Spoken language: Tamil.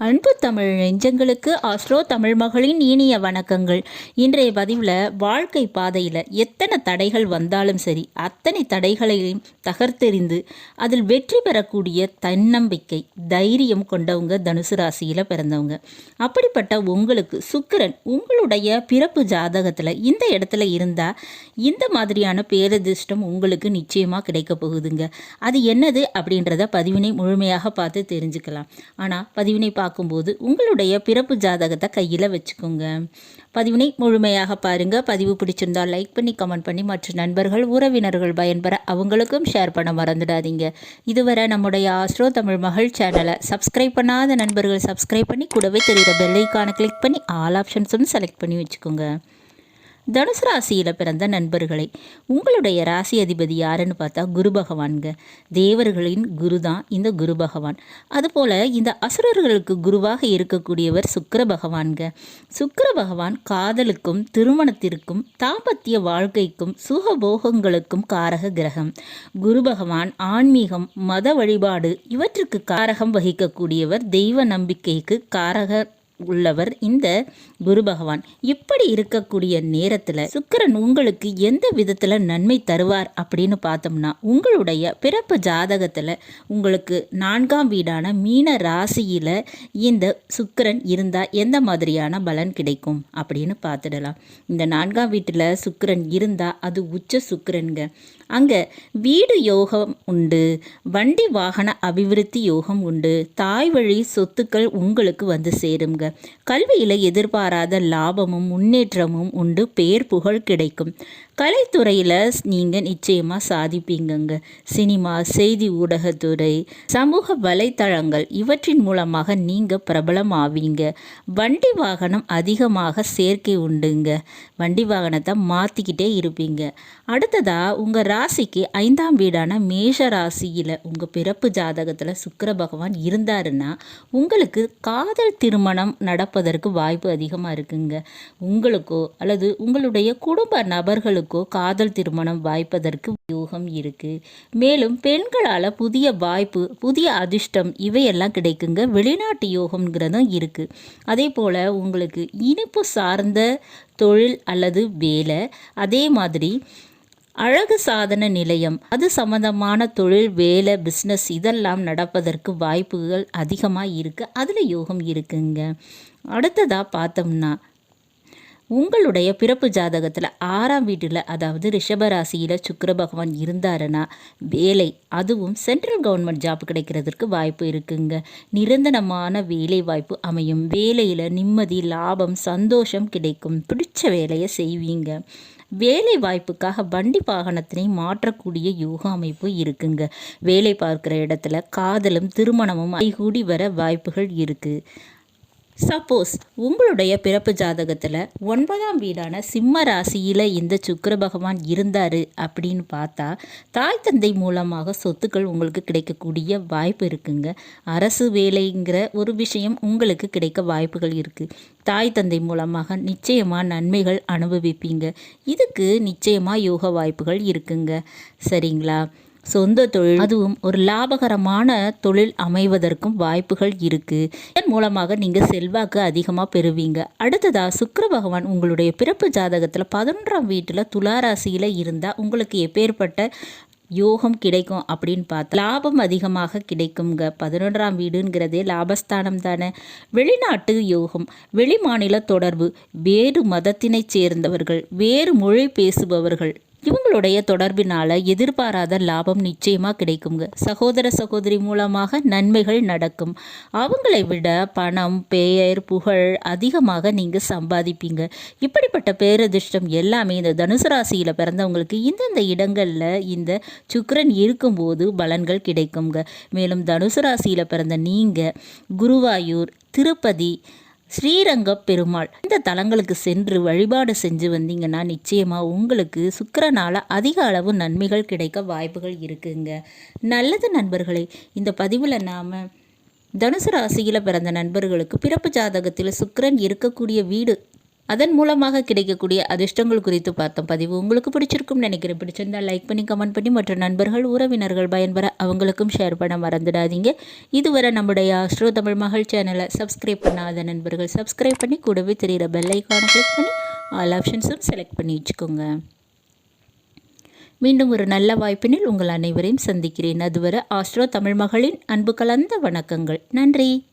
அன்பு தமிழ் நெஞ்சங்களுக்கு ஆஸ்ட்ரோ தமிழ் மகளின் இனிய வணக்கங்கள். இன்றைய பதிவில் வாழ்க்கை பாதையில் எத்தனை தடைகள் வந்தாலும் சரி, அத்தனை தடைகளையும் தகர்த்தெறிந்து அதில் வெற்றி பெறக்கூடிய தன்னம்பிக்கை, தைரியம் கொண்டவங்க தனுசு ராசியில் பிறந்தவங்க. அப்படிப்பட்ட உங்களுக்கு சுக்கிரன் உங்களுடைய பிறப்பு ஜாதகத்தில் இந்த இடத்துல இருந்தால் இந்த மாதிரியான பேரதிர்ஷ்டம் உங்களுக்கு நிச்சயமாக கிடைக்க போகுதுங்க. அது என்னது அப்படின்றத பதிவினை முழுமையாக பார்த்து தெரிஞ்சுக்கலாம். ஆனால் பதிவினை பார்க்கும்போது உங்களுடைய பிறப்பு ஜாதகத்தை கையில் வச்சுக்கோங்க. பதிவினை முழுமையாக பாருங்கள். பதிவு பிடிச்சிருந்தால் லைக் பண்ணி கமெண்ட் பண்ணி மற்ற நண்பர்கள் உறவினர்கள் பயன்பெற அவங்களுக்கும் ஷேர் பண்ண மறந்துடாதீங்க. இதுவரை நம்முடைய ஆஸ்ட்ரோ தமிழ் மகள் சேனலை சப்ஸ்கிரைப் பண்ணாத நண்பர்கள் சப்ஸ்கிரைப் பண்ணி கூடவே தெரிகிற பெல் ஐக்கானை கிளிக் பண்ணி ஆல் ஆப்ஷன்ஸும் செலக்ட் பண்ணி வச்சுக்கோங்க. தனுசு ராசியில் பிறந்த நண்பர்களை, உங்களுடைய ராசி அதிபதி யாருன்னு பார்த்தா குரு பகவான்க. தேவர்களின் குரு தான் இந்த குரு பகவான். அதுபோல் இந்த அசுரர்களுக்கு குருவாக இருக்கக்கூடியவர் சுக்கிர பகவான்க. சுக்கிர பகவான் காதலுக்கும் திருமணத்திற்கும் தாம்பத்திய வாழ்க்கைக்கும் சுகபோகங்களுக்கும் காரக கிரகம். குரு பகவான் ஆன்மீகம், மத வழிபாடு இவற்றுக்கு காரகம் வகிக்கக்கூடியவர். தெய்வ நம்பிக்கைக்கு காரக உள்ளவர் இந்த குரு பகவான். இப்படி இருக்கக்கூடிய நேரத்தில் சுக்கிரன் உங்களுக்கு எந்த விதத்தில் நன்மை தருவார் அப்படின்னு பார்த்தோம்னா, உங்களுடைய பிறப்பு ஜாதகத்தில் உங்களுக்கு 4ஆம் வீடான மீன ராசியில் இந்த சுக்கிரன் இருந்தால் எந்த மாதிரியான பலன் கிடைக்கும் அப்படின்னு பார்த்துடலாம். இந்த 4ஆம் வீட்டில் சுக்கிரன் இருந்தால் அது உச்ச சுக்கிரன்க. அங்கே வீடு யோகம் உண்டு, வண்டி வாகன அபிவிருத்தி யோகம் உண்டு, தாய் வழி சொத்துக்கள் உங்களுக்கு வந்து சேருங்க. கல்வியில் எதிர்பாராத லாபமும் முன்னேற்றமும் உண்டு, பேர் புகழ் கிடைக்கும். கலைத்துறையில் நீங்கள் நிச்சயமாக சாதிப்பீங்கங்க. சினிமா, செய்தி ஊடகத்துறை, சமூக வலைத்தளங்கள் இவற்றின் மூலமாக நீங்கள் பிரபலம் ஆவீங்க. வண்டி வாகனம் அதிகமாக சேர்க்கை உண்டுங்க. வண்டி வாகனத்தை மாற்றிக்கிட்டே இருப்பீங்க. அடுத்ததாக உங்கள் ராசிக்கு 5ஆம் வீடான மேஷ ராசியில் உங்கள் பிறப்பு ஜாதகத்தில் சுக்கிர பகவான் இருந்தாருன்னா உங்களுக்கு காதல் திருமணம் நடப்பதற்கு வாய்ப்பு அதிகமாக இருக்குங்க. உங்களுக்கோ அல்லது உங்களுடைய குடும்ப நபர்களுக்கோ காதல் திருமணம் வாய்ப்பதற்கு யோகம் இருக்குது. மேலும் பெண்களால் புதிய வாய்ப்பு, புதிய அதிர்ஷ்டம் இவையெல்லாம் கிடைக்குங்க. வெளிநாட்டு யோகம்ங்கிறதும் இருக்குது. அதே போல் உங்களுக்கு இனிப்பு சார்ந்த தொழில் அல்லது வேலை, அதே மாதிரி அழகு சாதன நிலையம், அது சம்மந்தமான தொழில், வேலை, பிஸ்னஸ் இதெல்லாம் நடப்பதற்கு வாய்ப்புகள் அதிகமாக இருக்குது. அதில் யோகம் இருக்குங்க. அடுத்ததாக பார்த்தோம்னா, உங்களுடைய பிறப்பு ஜாதகத்தில் 6ஆம் வீட்டில் அதாவது ரிஷபராசியில் சுக்கிர பகவான் இருந்தாருன்னா வேலை, அதுவும் சென்ட்ரல் கவர்மெண்ட் ஜாப் கிடைக்கிறதுக்கு வாய்ப்பு இருக்குங்க. நிரந்தரமான வேலை வாய்ப்பு அமையும். வேலையில் நிம்மதி, லாபம், சந்தோஷம் கிடைக்கும். பிடிச்ச வேலையை செய்வீங்க. வேலை வாய்ப்புக்காக வண்டி வாகனத்தினை மாற்றக்கூடிய யோக அமைப்பு இருக்குங்க. வேலை பார்க்குற இடத்துல காதலும் திருமணமும் கைகூடி வர வாய்ப்புகள் இருக்குது. சப்போஸ் உங்களுடைய பிறப்பு ஜாதகத்தில் 9ஆம் வீடான சிம்ம ராசியில் இந்த சுக்கிர பகவான் இருந்தார் அப்படின்னு பார்த்தா தாய் தந்தை மூலமாக சொத்துக்கள் உங்களுக்கு கிடைக்கக்கூடிய வாய்ப்பு இருக்குங்க. அரசு வேலைங்கிற ஒரு விஷயம் உங்களுக்கு கிடைக்க வாய்ப்புகள் இருக்குது. தாய் தந்தை மூலமாக நிச்சயமாக நன்மைகள் அனுபவிப்பீங்க. இதுக்கு நிச்சயமாக யோக வாய்ப்புகள் இருக்குங்க. சரிங்களா? சொந்த தொழில், அதுவும் ஒரு லாபகரமான தொழில் அமைவதற்கும் வாய்ப்புகள் இருக்குது. இதன் மூலமாக நீங்கள் செல்வாக்கு அதிகமாக பெறுவீங்க. அடுத்ததாக சுக்கிர பகவான் உங்களுடைய பிறப்பு ஜாதகத்தில் 11ஆம் வீட்டில் துளாராசியில் இருந்தால் உங்களுக்கு எப்பேற்பட்ட யோகம் கிடைக்கும் அப்படின்னு பார்த்தா லாபம் அதிகமாக கிடைக்குங்க. 11ஆம் வீடுங்கிறதே லாபஸ்தானம் தானே. வெளிநாட்டு யோகம், வெளி மாநில தொடர்பு, வேறு மதத்தினை சேர்ந்தவர்கள், வேறு மொழி பேசுபவர்கள் இவங்களுடைய தொடர்பினால் எதிர்பாராத லாபம் நிச்சயமாக கிடைக்குங்க. சகோதர சகோதரி மூலமாக நன்மைகள் நடக்கும். அவங்களை விட பணம், பெயர், புகழ் அதிகமாக நீங்கள் சம்பாதிப்பீங்க. இப்படிப்பட்ட பேரதிர்ஷ்டம் எல்லாமே இந்த தனுசு ராசியில் பிறந்தவங்களுக்கு இந்தந்த இடங்களில் இந்த சுக்கிரன் இருக்கும்போது பலன்கள் கிடைக்குங்க. மேலும் தனுசு ராசியில் பிறந்த நீங்கள் குருவாயூர், திருப்பதி, ஸ்ரீரங்க பெருமாள் இந்த தலங்களுக்கு சென்று வழிபாடு செஞ்சு வந்தீங்கன்னா நிச்சயமாக உங்களுக்கு சுக்கிரனால் அதிக அளவு நன்மைகள் கிடைக்க வாய்ப்புகள் இருக்குங்க. நல்லது நண்பர்களே, இந்த பதிவில் நாம் தனுசு ராசியில் பிறந்த நண்பர்களுக்கு பிறப்பு ஜாதகத்தில் சுக்கிரன் இருக்கக்கூடிய வீடு அதன் மூலமாக கிடைக்கக்கூடிய அதிர்ஷ்டங்கள் குறித்து பார்த்தோம். பதிவு உங்களுக்கு பிடிச்சிருக்கும்னு நினைக்கிறேன். பிடிச்சிருந்தால் லைக் பண்ணி, கமெண்ட் பண்ணி, மற்ற நண்பர்கள், உறவினர்கள் பயன்பெற அவங்களுக்கும் ஷேர் பண்ண மறந்துடாதீங்க. இதுவரை நம்முடைய ஆஸ்ட்ரோ தமிழ் மகள் சேனலை சப்ஸ்கிரைப் பண்ணாத நண்பர்கள் சப்ஸ்கிரைப் பண்ணி, கூடவே தெரிகிற பெல் ஐக்கானை கிளிக் பண்ணி ஆல் ஆப்ஷன்ஸும் செலக்ட் பண்ணி வச்சுக்கோங்க. மீண்டும் ஒரு நல்ல வாய்ப்பினில் உங்கள் அனைவரையும் சந்திக்கிறேன். அதுவரை ஆஸ்ட்ரோ தமிழ் மகளின் அன்பு கலந்த வணக்கங்கள். நன்றி.